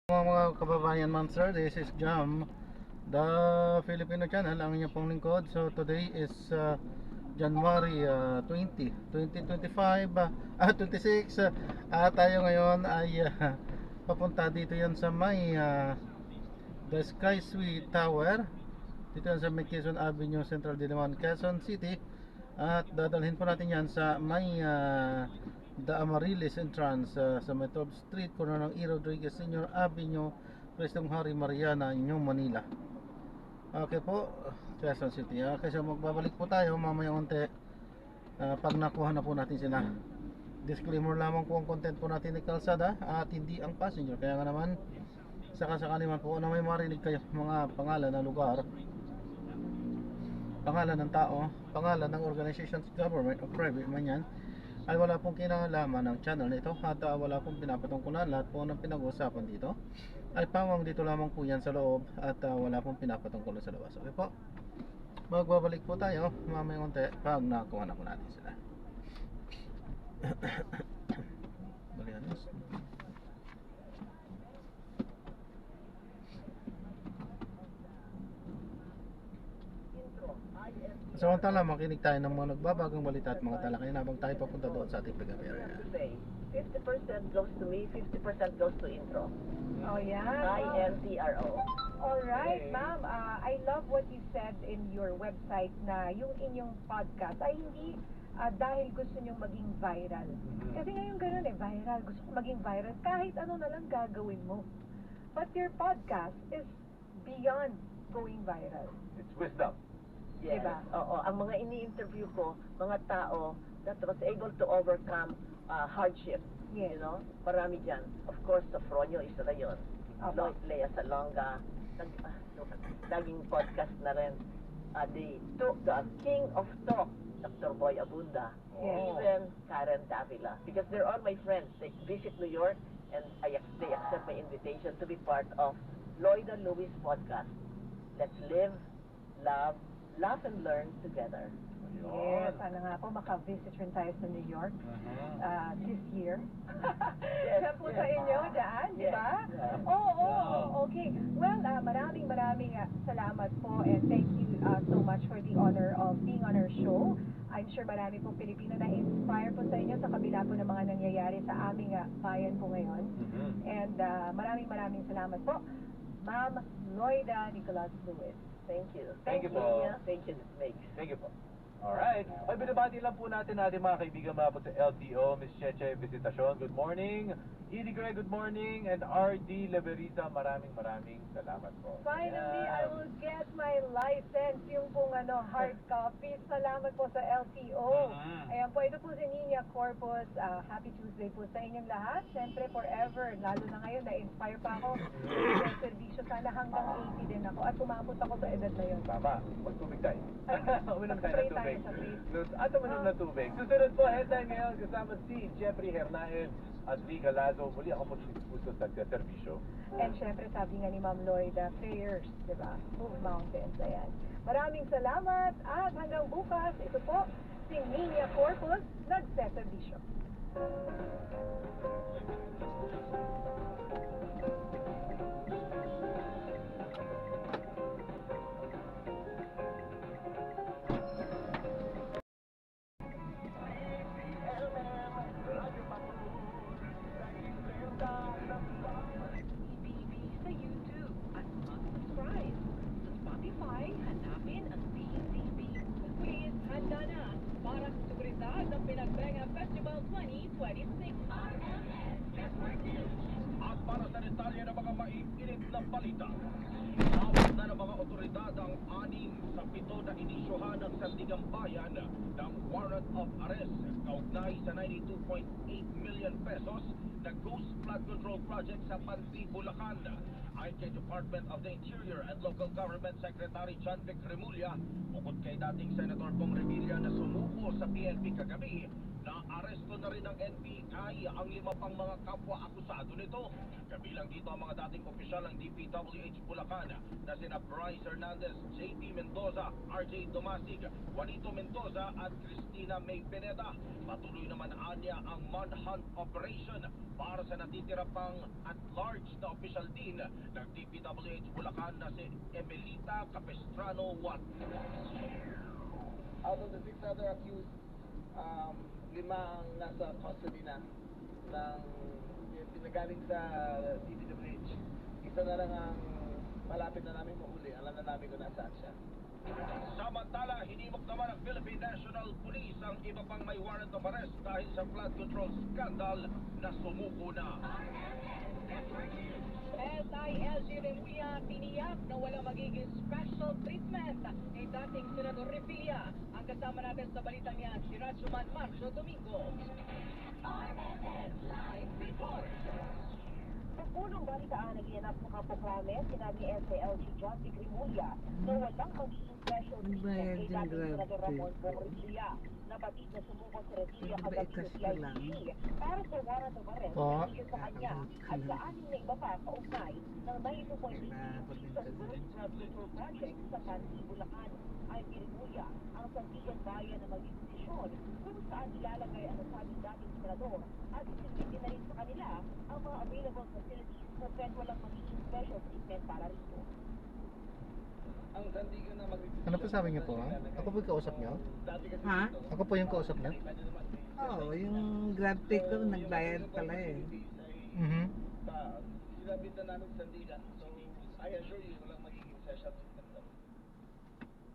Mga kababayan, ma'am sir, this is Jam, the Filipino channel, ang inyong pong lingkod. So today is January 20, 2025, 26. Tayo ngayon ay papunta dito yan sa may The Sky Suite Tower. Dito yan sa may Quezon Avenue, Central Diliman, Quezon City. At dadalhin po natin yan sa may The Amarilis entrance sa may 12th Street, corner ng E. Rodriguez Sr. Avenue, Prestong Hari Mariana, New Manila. Okay po, Quezon City. Okay, so magbabalik po tayo mamaya unti pag nakuha na po natin sila. Disclaimer lamang po ang content po natin ni Kalsada at hindi ang passenger. Kaya nga naman, sakasakali man po na may marinig kayo mga pangalan ng lugar, pangalan ng tao, pangalan ng organizations, government o private man yan, ay wala pong kinalaman ng channel nito at wala pong pinapatungkulan. Lahat po ng pinag-uusapan dito ay pawang dito lamang po yan sa loob at wala pong pinapatungkulan sa labas. Okay po, magbabalik po tayo mamaya unti pag nakuha na po natin sila. Balikan yun. Samantala, makinig tayo ng mga nagbabagang balita at mga talakayan habang tayo papunta doon sa ating pag-area. 50% goes to me, 50% goes to intro. Oh, yeah. INTRO. All right, ma'am. I love what you said in your website na yung inyong podcast ay hindi dahil gusto nyong maging viral. Kasi ngayon ganun viral. Gusto ko maging viral. Kahit ano na lang gagawin mo. But your podcast is beyond going viral. It's wisdom. Yes. Diba? Oo. Ang mga ini-interview ko, mga tao that was able to overcome hardship. Yes. You know? Marami dyan. Of course, Sofronio isa na yun. Opo. Lea Salonga. Naging podcast na rin. The King of Talk, Dr. Boy Abunda. Yes. Even Karen Davila. Because they're all my friends. They visit New York and they accept my invitation to be part of Lloyda Lewis podcast. Let's live, love, laugh and learn together. Yes, sana nga po maka-visit rin tayo sa New York this year. Yes, Yan po yes. sa inyo dyan, di Yes, ba? yeah. Oo, okay. Well, maraming salamat po and thank you so much for the honor of being on our show. I'm sure marami pong Pilipino na inspire po sa inyo sa kabila po ng mga nangyayari sa aming bayan po ngayon. And maraming salamat po, Ma'am Lloyda Nicolas Lewis. Thank you. Thank you po. Nia. Thank you, Meg. Thank you po. Alright. Ay, binabati lang po natin mga kaibigan mga po sa LTO, Miss Cheche Visitacion, good morning. Edie Gray, good morning. And RD Leverita, maraming salamat po. Finally, I will get my license, yung pong hard copy. Salamat po sa LTO. Ayan po, ito po si Nina Corpus. Happy Tuesday po sa inyong lahat. Siyempre, forever, lalo na ngayon, na-inspire pa ako. Sa servisyo, sana hanggang 80 din ako. At umabot ako sa edad na yun. Tama, magtubig tayo. Uminom tayo Spray ng tayo tubig. sa face. At uminom ng tubig. Susunod po, headline ngayon kasama si Jeffrey Hernaez at Lee Galazo. Muli ako po sa servisyo. And syempre, sabi nga ni Ma'am Lloyda, prayers, di ba? Move mountains, ayan. Maraming salamat at hanggang bukas, ito po, si Nina Corpus, nagseservisyo. Sa YouTube at mag-subscribe. Sa Spotify, hanapin ang PCB. Please, handa na para sa seguridad ng Pinagbenga Festival 2026. At para sa detalye ng mga maiinit na balita, inawat na ng mga otoridad ang 6 sa 7 na inisyuhan ng Sandigang Bayan ng warrant of arrest kaugnay sa 92.8 million pesos na ghost flood control project sa Pansi, Bulacan. Ayon kay Department of the Interior and Local Government Secretary John Vic Remulla, bukod kay dating Senator Bong Revilla na sumuko sa PNP kagabi, na-aresto na rin ng NBI ang 5 pang mga kapwa-akusado nito. Kabilang dito ang mga dating opisyal ng DPWH Bulacan na sina Bryce Hernandez, JP Mendoza, RJ Domasig, Juanito Mendoza at Cristina May Pineda. Patuloy naman anya ang manhunt operation para sa natitira pang at-large na opisyal din ng DPWH Bulacan na si Emelita Capistrano Watt. Out of the 6 other accused, 5 ang nasa custody na ng pinagaling sa DPWH. Isa na lang ang malapit na namin mahuli. Alam na namin kung nasaan siya. Samantala, hinimok naman ng Philippine National Police ang iba pang may warrant of arrest dahil sa flood control scandal na sumuko na. SILG Remulla tiniyak na wala magiging special treatment kay dating Senador Revilla. Ang kasama natin sa balitang yan, si Rajuman Marcio Domingo. Sa punong balitaan na ginanap sa Kapoklame, sinabi ni SILG John P. Remulla na walang magiging special treatment kay dating Senador Ramon Bong Revilla. Nabatid na sumuko si Revilla kagabi sa CICC para sa warrant of arrest na issue sa kanya at sa 6 na iba pa kaugnay ng 92.8 sa first flood control project sa Panty, Bulacan. Ayon kay Remulla, ang Sandigan Bayan na magdesisyon kung saan ilalagay ang nasabing dating senador at isinigin na rin sa kanila ang mga available facilities kung kahit walang magiging special treatment para rito. Ang Sandigan na magdidesisyon. Ano po sabi niyo po? Ako po yung kausap niyo? Dati kasi Ha? dito, Ako po yung kausap niyo? Oo, yung grab take ko, nagbayad pala eh. Mhm. Sinabit na namin sa Sandigan. So, I assure you, walang magiging special treatment daw.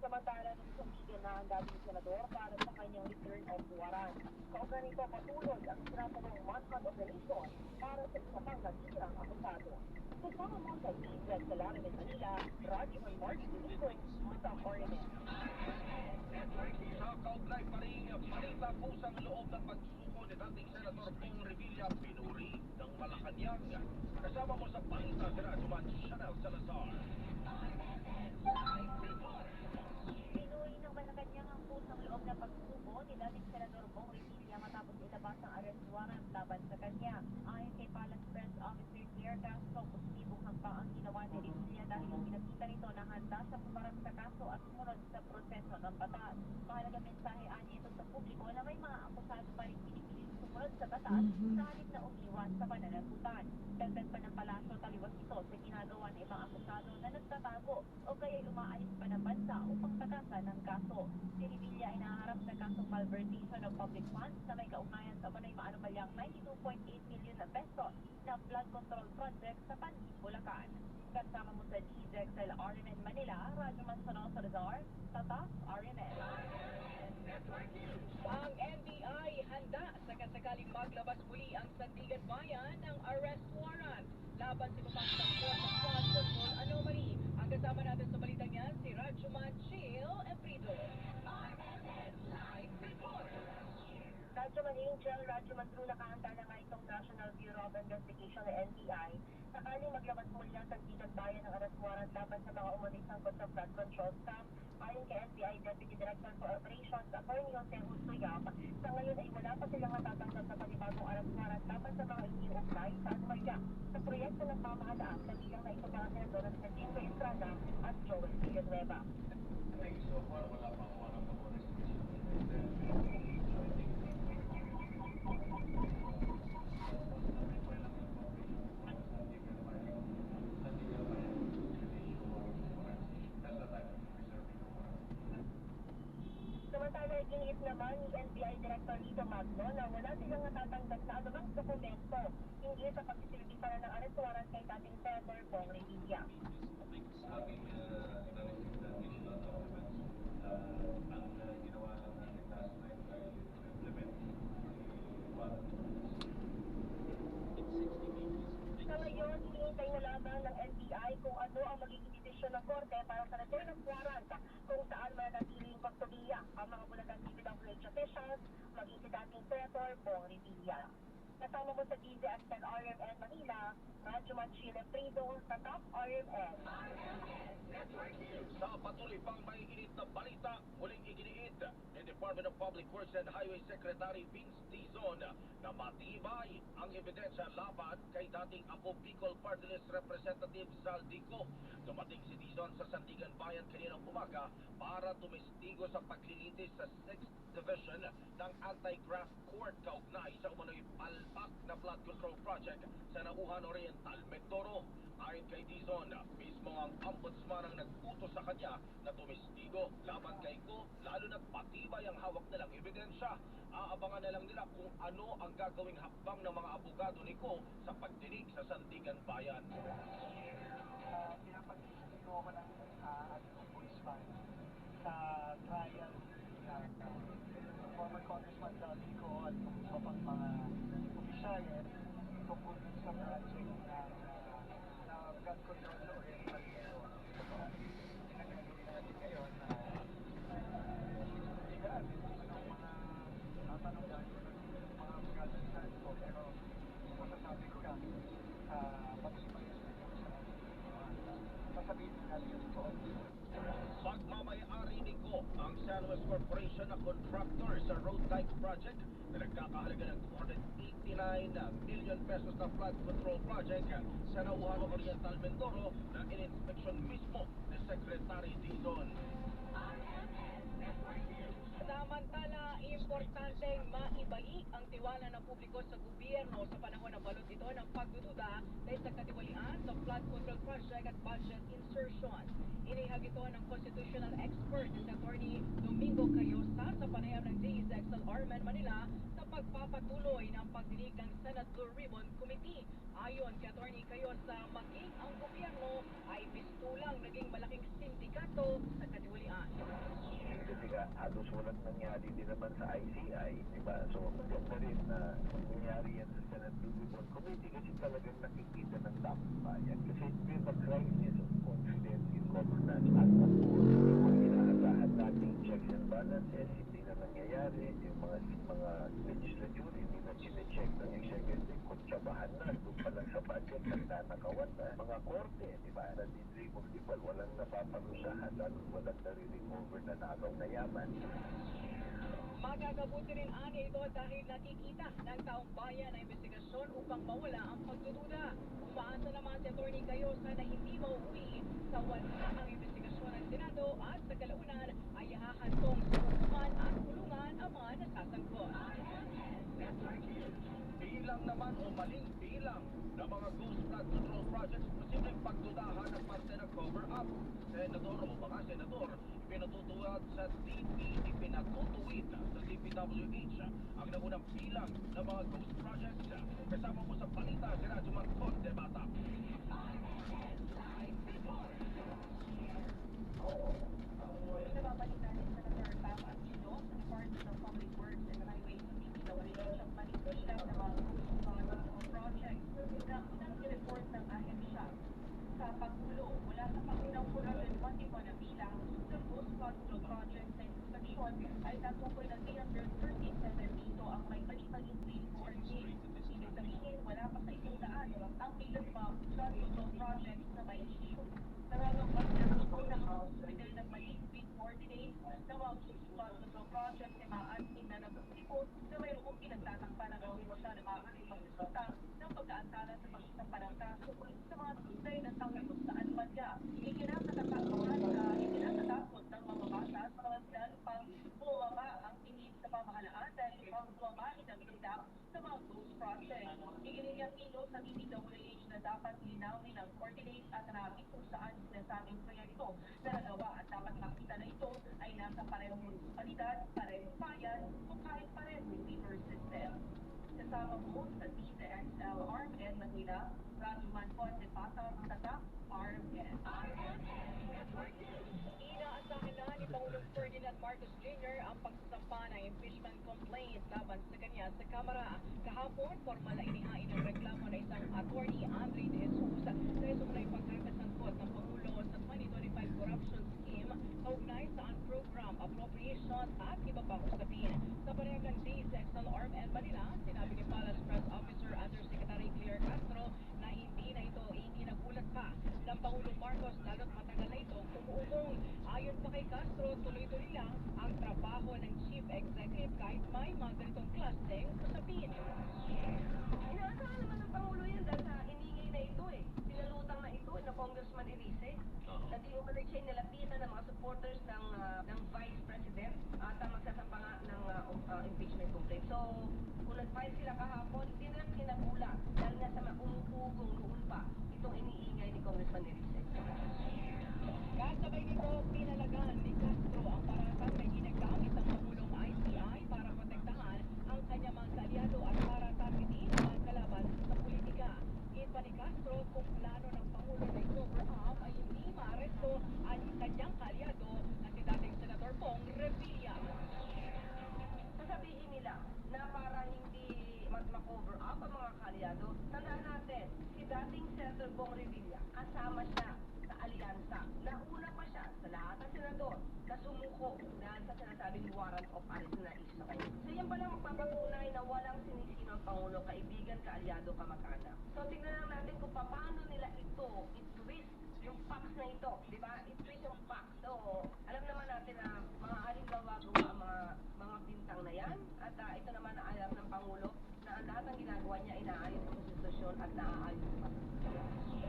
Samantala ng Sandigan na ang dating senador para sa kanyang return of warrant. Kaugnay nito patuloy ang sinasabang manhunt operation para sa isa pang natirang akusado. Kasama mo sa Diesel sa Larin ng Manila, Rajuman Marcio Domingo, sa Orient. Sa kaugnay pa rin, balita kusang loob ng pagsuko ni dating Senator Bong Revilla pinuri ng Malacanang. Kasama mo sa balita si Rajuman Chanel Salazar. Pinuwi ng Malacanang ang pusang loob na pagsuko ni dating Senador Bong Revilla matapos ilabas ang arrest warrant laban sa kanya. Ayon kay Palace Press Officer Claire Castro, positibong hampang ang ginawa ni Revilla dahil pinakita nito na handa sa pumarap sa kaso at sumunod sa proseso ng batas. Mahalagang mensahe anya ito sa publiko na may mga akusado pa rin pinipilit sumunod sa batas sa halip na umiwas sa pananagutan. Dagdag pa ng palasyo taliwas ito sa ginagawa ng ibang akusado na nagtatago o kaya umaalis pa ng bansa upang takasan ng kaso. Si Revilla ay naharap sa kasong malversation of public funds na may kaugnayan sa manay maanumalyang 92.8 million na pesos na flood control project sa Panty, Bulacan. Kasama mo sa DZXL RMN Manila, Rajuman Sonol Salazar, Tatak RMN. Ang NBI handa sa kasakaling maglabas muli ang Sandigan Bayan ng arrest warrant laban sa pumapasok sa flood control anomaly. Ang kasama natin sa balitang yan, si Rajuman Chill Eprido. Rajuman Angel, Rajuman True, nakahanda na nga itong National Bureau of Investigation na NBI sakaling maglabas muli ang Sandigan Bayan ng arrest warrant laban sa mga umulit sangkot sa flood control scam. Ayon kay NBI Deputy Director for Operations, Attorney Jose Hustuyap, sa ngayon ay wala pa silang natatanggap na panibagong arrest warrant laban sa mga iniugnay sa anomalya sa proyekto ng pamahalaan sa bilang na ito mga senador na si Jingo Estrada at Joel Villanueva. Samantala, giniit naman ni NBI Director Lito Magno na wala silang natatanggap na anumang dokumento hinggil sa pagsisilbi para ng arrest warrant kay dating Senator Bong Revilla. Sa ngayon, hinihintay na lamang ng NBI kung ano ang magiging desisyon ng korte para sa return of warrant kung saan mananatiling pagtubiya ang mga Bulacan DPWH officials, maging si dating Senator Bong Revilla. Kasama mo sa DZXL RMN Manila, Rajuman Chile Frido, sa Top RMN. Sa patuloy pang may init na balita, muling iginiit ni Department of Public Works and Highway Secretary Vince Dizon na matibay ang ebidensya laban kay dating Apo Bicol Party List Representative Zaldico. Dumating si Dizon sa Sandigan Bayan kaninang umaga para tumestigo sa paglilitis sa 6th Division ng Anti-Graft Court kaugnay sa umano'y palpak na flood control project sa Nauhan Oriental, Mindoro. ombudsman ang nag-utos sa kanya na tumistigo laban kay Go, lalo na't patibay ang hawak nilang ebidensya. Aabangan na lang nila kung ano ang gagawing hakbang ng mga abogado ni Go sa pagdinig sa Sandigan Bayan. Pinapag-istigo ko ng ombudsman sa trial ng former Congressman Dalvico at ng iba pang mga opisyales tungkol sa project na flood control sa Oriental Luzon. Ginagawin natin ngayon na hindi natin anong mga tatanungan ng mga abogado ni Dalvico, pero masasabi ko lang pag-ibayos na yun sa sasabihin natin yung totoo. Pagmamayari ni Go ang San Luis Corporation na contractor sa road dike project na nagkakahalaga ng 289 million pesos na flood control project sa Nauhano Oriental Mindoro na in-inspection mismo ni Secretary Dizon. Samantala, importanteng maibalik ang tiwala ng publiko sa gobyerno sa panahon ng balot ito ng pagdududa dahil sa katiwalian sa flood control project at budget insertion. Inihag ito ng constitutional expert si Attorney Domingo Cayosa sa panayam ng DXLR Manila sa pagpapatuloy ng pagdinig ng Senate Blue Ribbon Committee. Ayon kay Attorney Cayosa, maging ang gobyerno ay pistulang naging malaking sindikato sa katiwalian. Kasi nga, halos walang nangyari din naman sa ICI, di ba? So, maganda rin na nangyari yan sa Senate Blue Ribbon Committee kasi talagang nakikita ng dapat bayan. Kasi we have a crisis of confidence in governance at the core. Yung inaasahan nating checks and balances, hindi na nangyayari. Yung mga legislature, hindi na chine-check ng executive. Kuntsabahan na, doon pa lang sa budget, nagtanakawan na. Mga korte, di ba? Nandidribol-dibal, walang napaparusahan, lalo walang nare-recover na nagaw na yaman. Magagabuti rin ani ito dahil nakikita ng taong bayan na investigasyon upang mawala ang pagdududa. Umaasa naman si Atty. Cayosa na hindi mauwi sa wala ang investigasyon ng Senado at sa kalaunan ay hahantong sa hukuman at kulungan ang mga nasasangkot. Bilang naman o maling bilang ng mga ghost flood control projects posibleng pagdudahan ng parte ng cover-up. Senador o mga senador, pinatutuwad sa ipinatutuwid sa DPWH ang nagunang bilang ng mga ghost projects. Kasama mo sa balita si Radyo Marcon de Bata. Nababalita ni Senator Bam Aquino sa Department of Public Works and Highways sa DPWH ang manibilang ng mga projects na unang report ng ahensya sa Pangulo mula sa Pangulang 421 na bilang ng Ghost Control Project sa inspeksyon ay natukoy na 337 dito ang may mali-maling bill coordinate. Ibig sabihin, wala pa sa isang daan ang bilang mga flood control projects na may issue. Nangangapag na ang unang House dahil ng maling bill coordinate na mga flood control project ay maaanting na nagpupikot na mayroong pinagtatakpan ng organisasyon na maaaring magresulta ng pagkaantala sa pagsasampa ng kaso sa mga tunay na tanggalos sa anbadya. Ikinatatakot ng mga batas sa mga pang bumaba ang tingin sa pamahalaan dahil upang bumabahin ang itak sa mga ghost project. Iginilyang ilo sa DPWH na dapat linawin ang coordinate at hanapin kung saan sinasabing proyekto na nagawa at dapat makita na ito ay nasa parehong munisipalidad, parehong bayan o kahit parehong river system. Kasama mo sa DXLR Manila, Radyo Marcon de Bata, Tatak, RMN. Inaasahan na ni Pangulong Ferdinand Marcos Jr. ang pagsasampa ng impeachment complaint laban sa kanya sa Kamara. Kahapon, formal na inihain ang reklamo na isang attorney, Andre De Jesus, dahil sa unang pagkakasangkot ng Pangulo sa 2025 corruption scheme kaugnay sa program appropriation at iba pang usapin. Sa panayam ng DXLR Manila, sinabi ni Palace Press Officer Undersecretary Claire Castro na hindi na ito ikinagulat pa ng Pangulong Marcos lalo't matagal na itong umuugong. Ayon pa kay Castro, tuloy-tuloy lang ang trabaho ng Chief Executive kahit may mga ganitong klaseng usapin. Inaasahan naman ng Pangulo yan dahil sa iningay na ito Pinalutang na ito na Congressman Erice. Naging umanay siya nilapitan ng mga supporters ng Vice President at magsasampa nga ng impeachment complaint. So, kung nag-file sila kahapon, hindi na kinagula dahil nga sa maumugong noon pa itong iniingay ni Congressman Erice. Castro kung plano ng Pangulo na i-cover up ay hindi maaresto ang kanyang kaalyado na si dating Senador Bong Revilla. Sasabihin nila na para hindi ma-cover up ang mga kalyado, tandaan natin, si dating Senator Bong Revilla, kasama siya sa alyansa. Nauna pa siya sa lahat ng senador na sumuko dahil sa sinasabing warrant of arrest na issue sa kanya. So yan pala magpapatunay na walang sinisino ang Pangulo, kaibigan, kaalyado, kamag-anak. So tingnan lang natin kung paano nila ito i-twist yung facts na ito, di ba? I-twist yung facts. So, alam naman natin na mga gawa-gawa ang mga bintang na yan. At ito naman na alam ng Pangulo na ang lahat ng ginagawa niya inaayon sa konstitusyon at naaayon pa.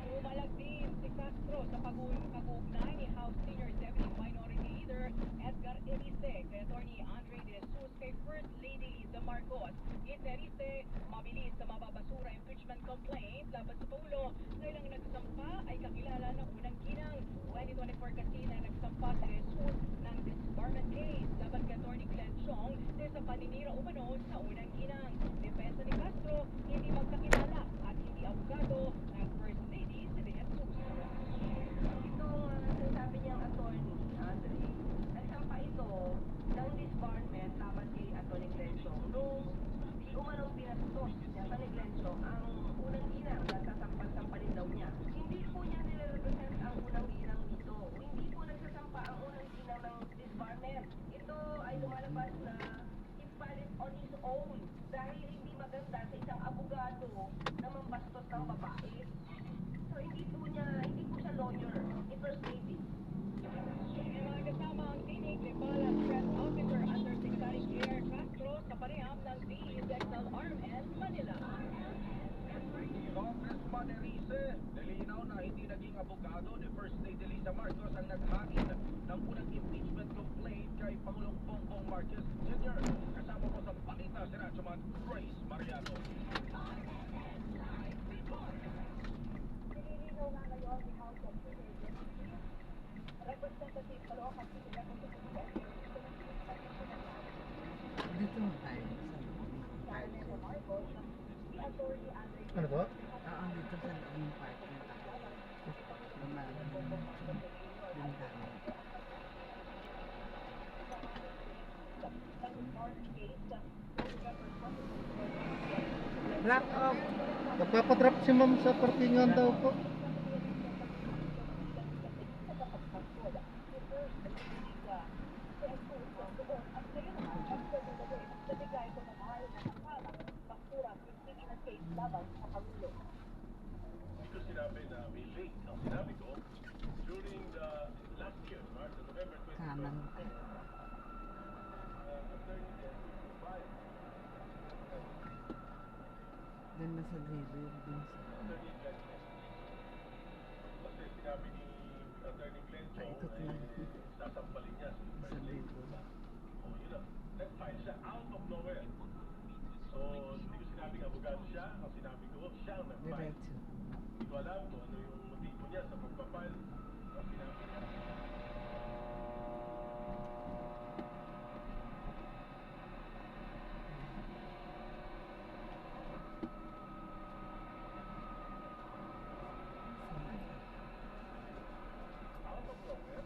Umalag din si Castro sa pag-uugnay ni House Senior Deputy Minority Leader Edgar Erice kay Attorney Andre De Jesus kay First Lady Liza Marcos. It Erice, mabilis sa mababasura impeachment complaint laban sa Pangulo na ilang nagsampa ay kakilala ng unang ginang. 2024 kasi na nagsampa si De Jesus ng disbarment case laban kay Attorney Glenn Chong dahil sa paninira umano sa unang ginang. Depensa ni Castro, hindi magkakilala at hindi abogado ng First Lady si De Jesus. Itong sinasabi niyang attorney, Andre, nagsampa ito ng disbarment laban kay Attorney Glenn Chong nung di umanong pinastos niya sa ni Glenn Chong ang unang ginang na sasampal-sampalin daw niya. Hindi po niya nire-represent ang unang ginang dito. Hindi po nagsasampa ang unang ginang ng disbarment. Ito ay lumalabas na he filed it on his own dahil hindi maganda sa isang abogado na mambastos ng babae. So hindi po siya lawyer, ni First Lady. Ang mga kasama ang tinig ni Pala Press Officer Undersecretary Claire Castro sa panayam ng DXLRN Manila. Congressman Erice, nilinaw na hindi naging abogado ni First Lady Liza Marcos ang naghain ng unang impeachment complaint kay Pangulong Bongbong Marcos Jr. Kasama po sa Pakita si Ratchaman Grace Mariano. Nililinaw nga ngayon ni House of Representative Caloocan City Representative Dito na tayo sa park. Marcos, si Attorney Andre Ano po? Oo, dito sa loob ng park na tayo. Bintana. Block off. Nagpapadrop si ma'am sa parkingan daw po. Dito sinabi na may late. Ang sinabi ko, during the last year, November 2012, Kanan. Doon na sa gilid. Dun sa... Kasi sinabi ni Attorney Glenn Chong Paikot ay lang. sasampalin niya si Sa First Lady. dito. Oh, yun lang. Nag-file siya out of nowhere. So, hindi ko sinabing abogado siya. Ang sinabi ko, siya ang nag-file. Diretso. Hindi ko alam kung ano yung motibo niya sa pagpapile. Ang sinabi niya. Out of nowhere,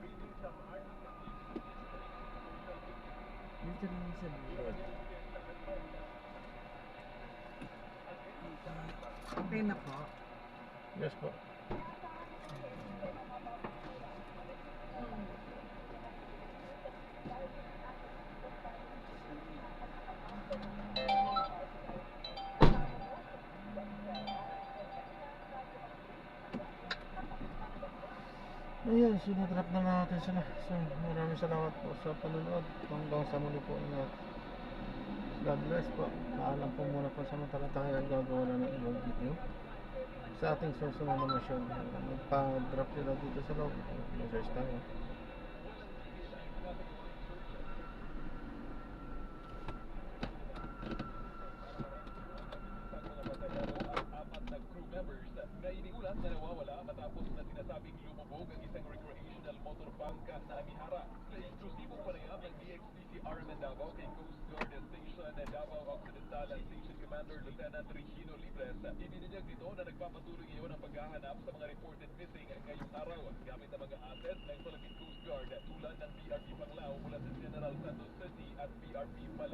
reading some articles. Dito naman sa gilid. Okay na po. Yes po. Ayan, sinadrap na natin sila. So, maraming salamat po sa panonood. Hanggang sa muli po ingat. God bless po. Paalam po muna po sa mga tayo gagawa na ng ibang video. Sa ating susunod na mission, magpa-drop sila dito sa loob. Message tayo. Apat na crew members na iniulat na nawawala matapos na sinasabing lumubog ang isang recreational motor bangka na Amihara. Eksklusibong panayam ng DXTC Armen Davao kay Coast Guard Station Davao Occidental Station Commander Lieutenant Regino Libres Ibinigay dito na nagpapatuloy ngayon ang paghahanap sa mga reported missing ngayong araw gamit ang mga assets ng Philippine Coast Guard tulad ng BRP Panglao mula sa General Santos City at BRP Palawan.